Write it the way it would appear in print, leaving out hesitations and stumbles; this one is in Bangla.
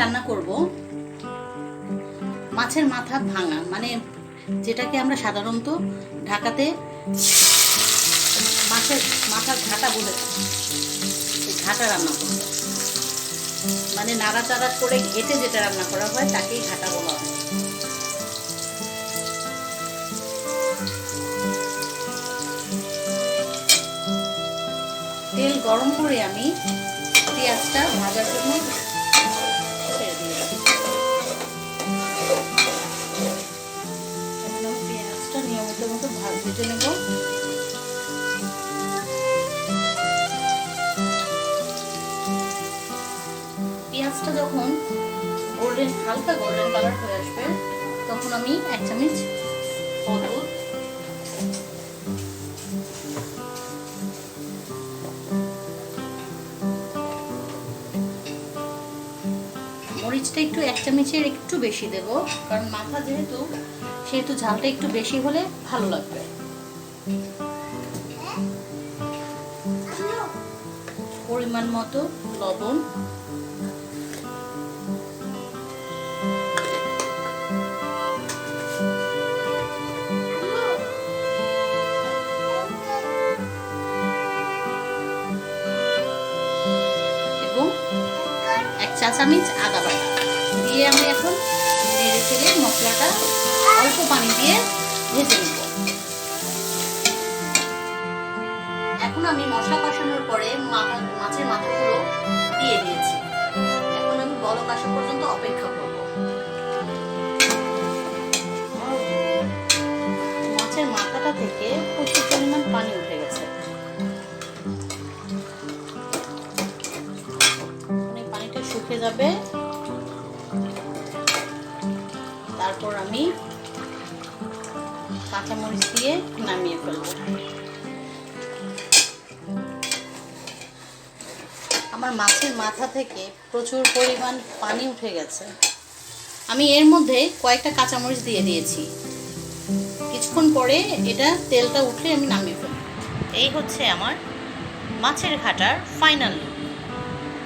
রান্না করব মাছের মাথা ভাঙা, মানে যেটাকে আমরা সাধারণত ঢাকাতে মাছের মাথার ঘাটা বলে থাকি। ঘাটা রান্না করব, মানে নাড়াচাড়া করে ঘেটে যেটা রান্না করা হয় তাকেই ঘাটা বলা হয়। তেল গরম করে আমি পেঁয়াজটা ভাজার জন্য ছেড়ে দিয়েছি। পেঁয়াজটা নিয়মিত মতো ভেজে নেব। পেঁয়াজটা যখন হালকা গোল্ডেন কালার হয়ে আসবে তখন আমি 1 চামচ হলুদ, মরিচটা একটু 1 চামচের একটু বেশি দেব, কারণ মাথা সেহেতু ঝালটা একটু বেশি হলে ভালো লাগবে। পরিমাণ মতো লবণ, এবং 1 চা চামচ আদা বাটা দিয়ে আমি এখন নেড়ে চেড়ে মশলাটা অল্প পানি দিয়ে ভেজে নেব। এখন আমি মশলা কষানোর পরে মাছের মাথাগুলো দিয়ে দিয়েছি। এখন আমি বলক আসা পর্যন্ত অপেক্ষা করব। মাছের মাথাটা থেকে প্রচুর পরিমাণ পানি উঠে গেছে। পানিটা শুকিয়ে যাবে, তারপর আমি কাঁচামরিচ দিয়ে নামিয়ে ফেলবো। আমার মাছের মাথা থেকে প্রচুর পরিমাণ পানি উঠে গেছে। আমি এর মধ্যে কয়েকটা কাঁচামরিচ দিয়ে দিয়েছি। কিছুক্ষণ পরে তেলটা উঠলে আমি নামিয়ে ফেলবো। এই হচ্ছে আমার মাছের ঘাটার ফাইনাল লুক।